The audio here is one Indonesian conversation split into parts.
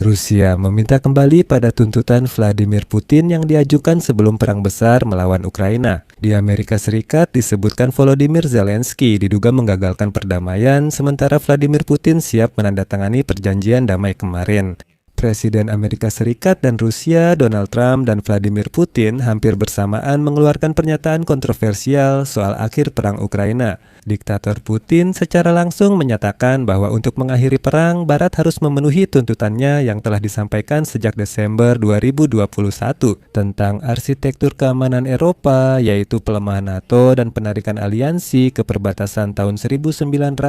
Rusia meminta kembali pada tuntutan Vladimir Putin yang diajukan sebelum perang besar melawan Ukraina. Di Amerika Serikat disebutkan Volodymyr Zelensky diduga menggagalkan perdamaian, sementara Vladimir Putin siap menandatangani perjanjian damai kemarin. Presiden Amerika Serikat dan Rusia, Donald Trump dan Vladimir Putin hampir bersamaan mengeluarkan pernyataan kontroversial soal akhir perang Ukraina. Diktator Putin secara langsung menyatakan bahwa untuk mengakhiri perang, Barat harus memenuhi tuntutannya yang telah disampaikan sejak Desember 2021 tentang arsitektur keamanan Eropa, yaitu pelemahan NATO dan penarikan aliansi ke perbatasan tahun 1997.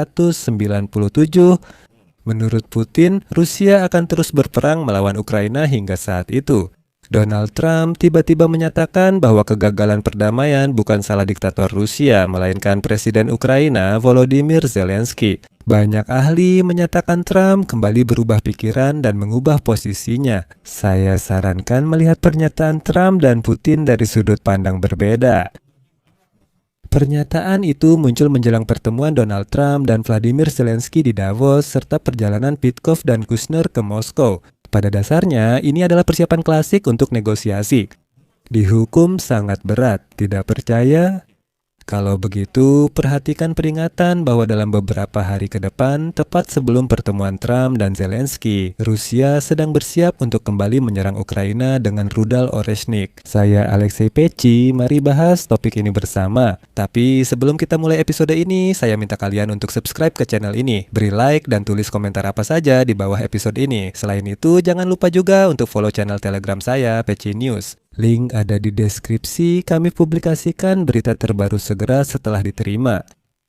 Menurut Putin, Rusia akan terus berperang melawan Ukraina hingga saat itu. Donald Trump tiba-tiba menyatakan bahwa kegagalan perdamaian bukan salah diktator Rusia, melainkan Presiden Ukraina Volodymyr Zelensky. Banyak ahli menyatakan Trump kembali berubah pikiran dan mengubah posisinya. Saya sarankan melihat pernyataan Trump dan Putin dari sudut pandang berbeda. Pernyataan itu muncul menjelang pertemuan Donald Trump dan Vladimir Zelensky di Davos serta perjalanan Peskov dan Kushner ke Moskow. Pada dasarnya, ini adalah persiapan klasik untuk negosiasi. Dihukum sangat berat, tidak percaya? Kalau begitu, perhatikan peringatan bahwa dalam beberapa hari ke depan, tepat sebelum pertemuan Trump dan Zelensky, Rusia sedang bersiap untuk kembali menyerang Ukraina dengan rudal Oreshnik. Saya Alexei Peci, mari bahas topik ini bersama. Tapi sebelum kita mulai episode ini, saya minta kalian untuk subscribe ke channel ini, beri like dan tulis komentar apa saja di bawah episode ini. Selain itu, jangan lupa juga untuk follow channel Telegram saya, Peci News. Link ada di deskripsi. Kami publikasikan berita terbaru segera setelah diterima.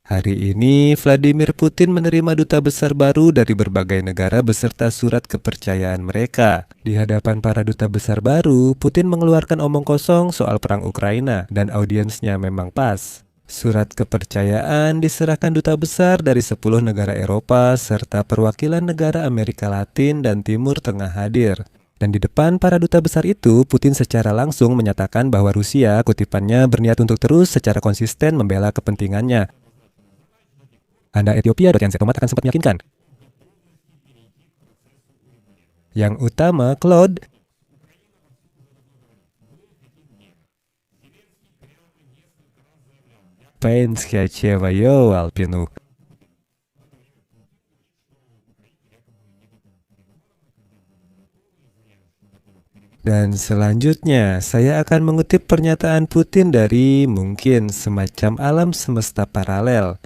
Hari ini, Vladimir Putin menerima duta besar baru dari berbagai negara beserta surat kepercayaan mereka. Di hadapan para duta besar baru, Putin mengeluarkan omong kosong soal perang Ukraina dan audiensnya memang pas. Surat kepercayaan diserahkan duta besar dari 10 negara Eropa serta perwakilan negara Amerika Latin dan Timur Tengah hadir. Dan di depan para duta besar itu, Putin secara langsung menyatakan bahwa Rusia, kutipannya, berniat untuk terus secara konsisten membela kepentingannya. Anda Ethiopia.Yanset akan sempat meyakinkan. Yang utama, Claude. Painskaya Chevayo Alpinu. Dan selanjutnya, saya akan mengutip pernyataan Putin dari mungkin semacam alam semesta paralel.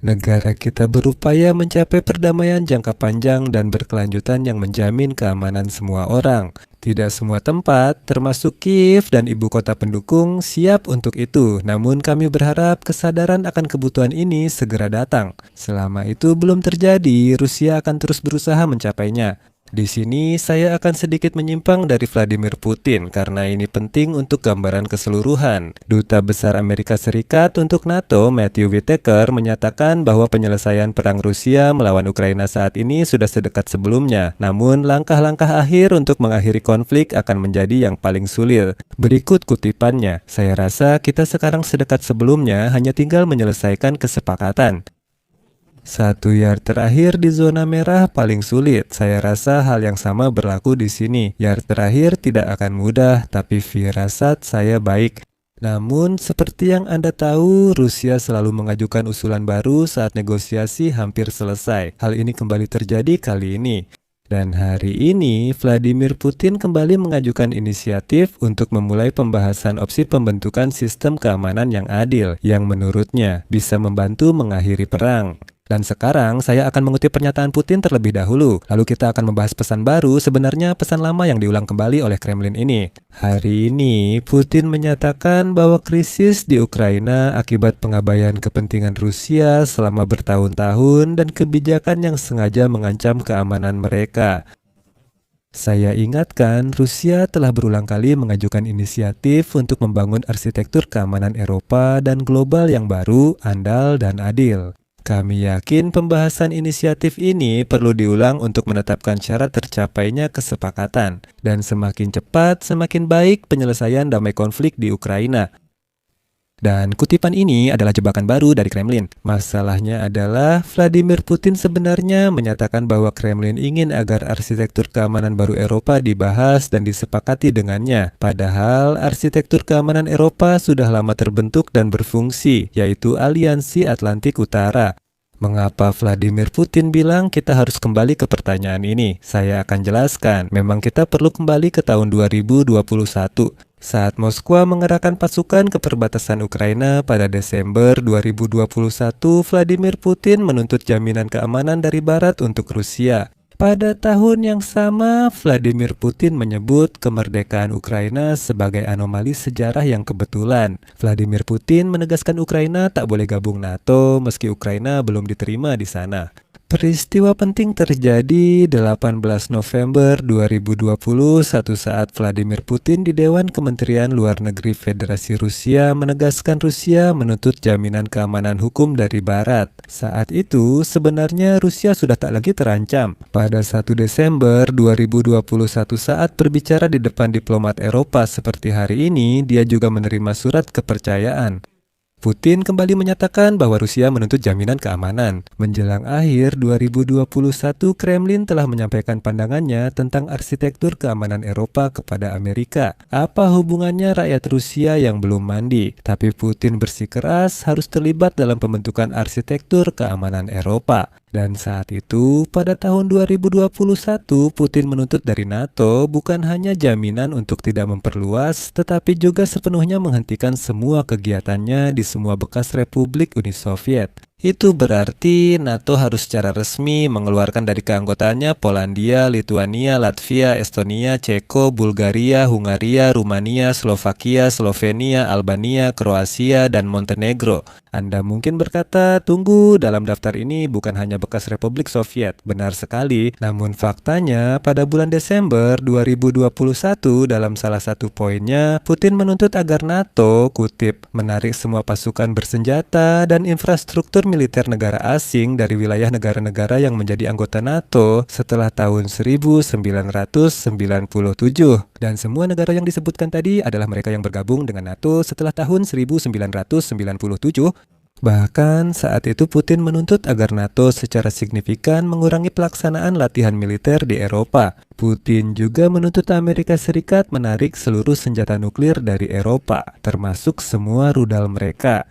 Negara kita berupaya mencapai perdamaian jangka panjang dan berkelanjutan yang menjamin keamanan semua orang. Tidak semua tempat, termasuk Kiev dan ibu kota pendukung, siap untuk itu. Namun kami berharap kesadaran akan kebutuhan ini segera datang. Selama itu belum terjadi, Rusia akan terus berusaha mencapainya. Di sini saya akan sedikit menyimpang dari Vladimir Putin karena ini penting untuk gambaran keseluruhan. Duta Besar Amerika Serikat untuk NATO, Matthew Whitaker, menyatakan bahwa penyelesaian perang Rusia melawan Ukraina saat ini sudah sedekat sebelumnya. Namun, langkah-langkah akhir untuk mengakhiri konflik akan menjadi yang paling sulit. Berikut kutipannya, saya rasa kita sekarang sedekat sebelumnya hanya tinggal menyelesaikan kesepakatan. 1 yard terakhir di zona merah paling sulit. Saya rasa hal yang sama berlaku di sini. Yard terakhir tidak akan mudah, tapi firasat saya baik. Namun, seperti yang Anda tahu, Rusia selalu mengajukan usulan baru saat negosiasi hampir selesai. Hal ini kembali terjadi kali ini. Dan hari ini, Vladimir Putin kembali mengajukan inisiatif untuk memulai pembahasan opsi pembentukan sistem keamanan yang adil, yang menurutnya bisa membantu mengakhiri perang. Dan sekarang saya akan mengutip pernyataan Putin terlebih dahulu. Lalu kita akan membahas pesan baru, sebenarnya pesan lama yang diulang kembali oleh Kremlin ini. Hari ini, Putin menyatakan bahwa krisis di Ukraina akibat pengabaian kepentingan Rusia selama bertahun-tahun dan kebijakan yang sengaja mengancam keamanan mereka. Saya ingatkan, Rusia telah berulang kali mengajukan inisiatif untuk membangun arsitektur keamanan Eropa dan global yang baru, andal, dan adil. Kami yakin pembahasan inisiatif ini perlu diulang untuk menetapkan syarat tercapainya kesepakatan, dan semakin cepat semakin baik penyelesaian damai konflik di Ukraina. Dan kutipan ini adalah jebakan baru dari Kremlin. Masalahnya adalah Vladimir Putin sebenarnya menyatakan bahwa Kremlin ingin agar arsitektur keamanan baru Eropa dibahas dan disepakati dengannya. Padahal arsitektur keamanan Eropa sudah lama terbentuk dan berfungsi, yaitu Aliansi Atlantik Utara. Mengapa Vladimir Putin bilang kita harus kembali ke pertanyaan ini? Saya akan jelaskan. Memang kita perlu kembali ke tahun 2021. Saat Moskwa mengerahkan pasukan ke perbatasan Ukraina pada Desember 2021, Vladimir Putin menuntut jaminan keamanan dari Barat untuk Rusia. Pada tahun yang sama, Vladimir Putin menyebut kemerdekaan Ukraina sebagai anomali sejarah yang kebetulan. Vladimir Putin menegaskan Ukraina tak boleh gabung NATO meski Ukraina belum diterima di sana. Peristiwa penting terjadi 18 November 2020, satu saat Vladimir Putin di Dewan Kementerian Luar Negeri Federasi Rusia menegaskan Rusia menuntut jaminan keamanan hukum dari Barat. Saat itu, sebenarnya Rusia sudah tak lagi terancam. Pada 1 Desember 2021 saat berbicara di depan diplomat Eropa seperti hari ini, dia juga menerima surat kepercayaan. Putin kembali menyatakan bahwa Rusia menuntut jaminan keamanan. Menjelang akhir 2021, Kremlin telah menyampaikan pandangannya tentang arsitektur keamanan Eropa kepada Amerika. Apa hubungannya rakyat Rusia yang belum mandi? Tapi Putin bersikeras harus terlibat dalam pembentukan arsitektur keamanan Eropa. Dan saat itu, pada tahun 2021, Putin menuntut dari NATO bukan hanya jaminan untuk tidak memperluas, tetapi juga sepenuhnya menghentikan semua kegiatannya di semua bekas Republik Uni Soviet. Itu berarti NATO harus secara resmi mengeluarkan dari keanggotaannya Polandia, Lituania, Latvia, Estonia, Ceko, Bulgaria, Hungaria, Rumania, Slovakia, Slovenia, Albania, Kroasia, dan Montenegro. Anda mungkin berkata, tunggu, dalam daftar ini bukan hanya bekas Republik Soviet. Benar sekali, namun faktanya pada bulan Desember 2021 dalam salah satu poinnya, Putin menuntut agar NATO, kutip, menarik semua pasukan bersenjata dan infrastruktur militer negara asing dari wilayah negara-negara yang menjadi anggota NATO setelah tahun 1997. Dan semua negara yang disebutkan tadi adalah mereka yang bergabung dengan NATO setelah tahun 1997. Bahkan saat itu Putin menuntut agar NATO secara signifikan mengurangi pelaksanaan latihan militer di Eropa. Putin juga menuntut Amerika Serikat menarik seluruh senjata nuklir dari Eropa, termasuk semua rudal mereka.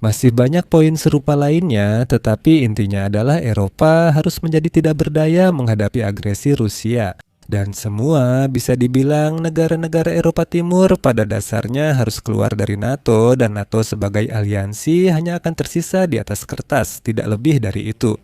Masih banyak poin serupa lainnya, tetapi intinya adalah Eropa harus menjadi tidak berdaya menghadapi agresi Rusia. Dan semua bisa dibilang negara-negara Eropa Timur pada dasarnya harus keluar dari NATO, dan NATO sebagai aliansi hanya akan tersisa di atas kertas, tidak lebih dari itu.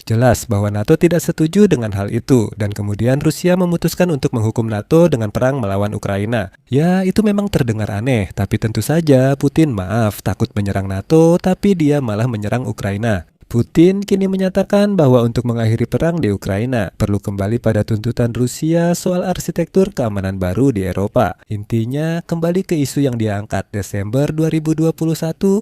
Jelas bahwa NATO tidak setuju dengan hal itu, dan kemudian Rusia memutuskan untuk menghukum NATO dengan perang melawan Ukraina. Ya, itu memang terdengar aneh, tapi tentu saja Putin takut menyerang NATO, tapi dia malah menyerang Ukraina. Putin kini menyatakan bahwa untuk mengakhiri perang di Ukraina, perlu kembali pada tuntutan Rusia soal arsitektur keamanan baru di Eropa. Intinya, kembali ke isu yang diangkat Desember 2021,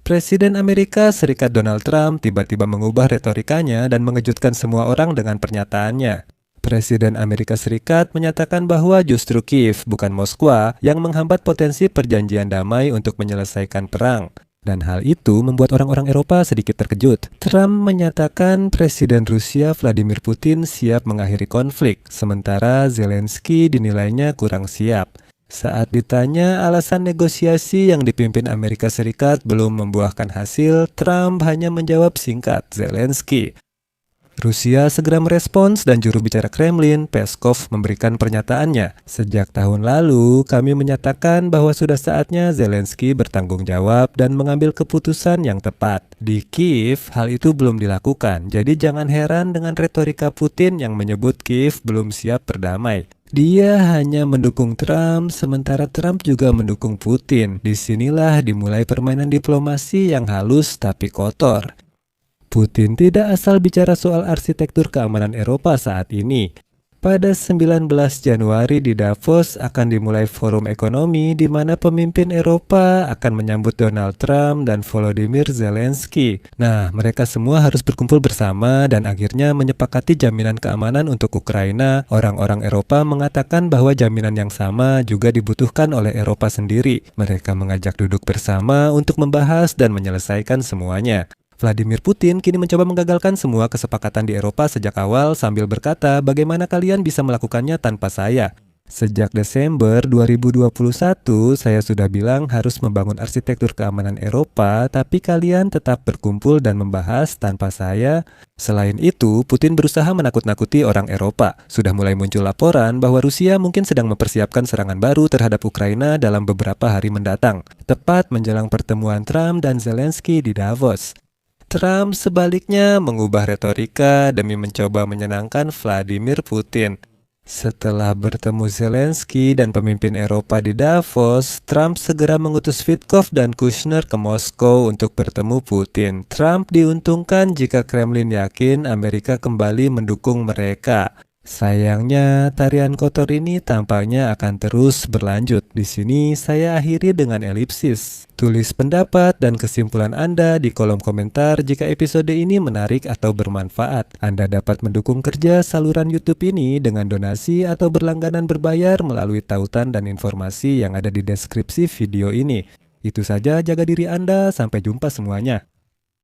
Presiden Amerika Serikat Donald Trump tiba-tiba mengubah retorikanya dan mengejutkan semua orang dengan pernyataannya. Presiden Amerika Serikat menyatakan bahwa justru Kiev, bukan Moskwa, yang menghambat potensi perjanjian damai untuk menyelesaikan perang. Dan hal itu membuat orang-orang Eropa sedikit terkejut. Trump menyatakan Presiden Rusia Vladimir Putin siap mengakhiri konflik, sementara Zelensky dinilainya kurang siap. Saat ditanya alasan negosiasi yang dipimpin Amerika Serikat belum membuahkan hasil, Trump hanya menjawab singkat, Zelensky. Rusia segera merespons dan juru bicara Kremlin, Peskov, memberikan pernyataannya. Sejak tahun lalu, kami menyatakan bahwa sudah saatnya Zelensky bertanggung jawab dan mengambil keputusan yang tepat. Di Kiev, hal itu belum dilakukan, jadi jangan heran dengan retorika Putin yang menyebut Kiev belum siap berdamai. Dia hanya mendukung Trump, sementara Trump juga mendukung Putin. Disinilah dimulai permainan diplomasi yang halus tapi kotor. Putin tidak asal bicara soal arsitektur keamanan Eropa saat ini. Pada 19 Januari di Davos akan dimulai forum ekonomi di mana pemimpin Eropa akan menyambut Donald Trump dan Volodymyr Zelensky. Nah, mereka semua harus berkumpul bersama dan akhirnya menyepakati jaminan keamanan untuk Ukraina. Orang-orang Eropa mengatakan bahwa jaminan yang sama juga dibutuhkan oleh Eropa sendiri. Mereka mengajak duduk bersama untuk membahas dan menyelesaikan semuanya. Vladimir Putin kini mencoba menggagalkan semua kesepakatan di Eropa sejak awal sambil berkata, bagaimana kalian bisa melakukannya tanpa saya? Sejak Desember 2021, saya sudah bilang harus membangun arsitektur keamanan Eropa, tapi kalian tetap berkumpul dan membahas tanpa saya. Selain itu, Putin berusaha menakut-nakuti orang Eropa. Sudah mulai muncul laporan bahwa Rusia mungkin sedang mempersiapkan serangan baru terhadap Ukraina dalam beberapa hari mendatang, tepat menjelang pertemuan Trump dan Zelensky di Davos. Trump sebaliknya mengubah retorika demi mencoba menyenangkan Vladimir Putin. Setelah bertemu Zelensky dan pemimpin Eropa di Davos, Trump segera mengutus Witkoff dan Kushner ke Moskow untuk bertemu Putin. Trump diuntungkan jika Kremlin yakin Amerika kembali mendukung mereka. Sayangnya, tarian kotor ini tampaknya akan terus berlanjut. Di sini saya akhiri dengan elipsis. Tulis pendapat dan kesimpulan Anda di kolom komentar jika episode ini menarik atau bermanfaat. Anda dapat mendukung kerja saluran YouTube ini dengan donasi atau berlangganan berbayar melalui tautan dan informasi yang ada di deskripsi video ini. Itu saja, jaga diri Anda, sampai jumpa semuanya.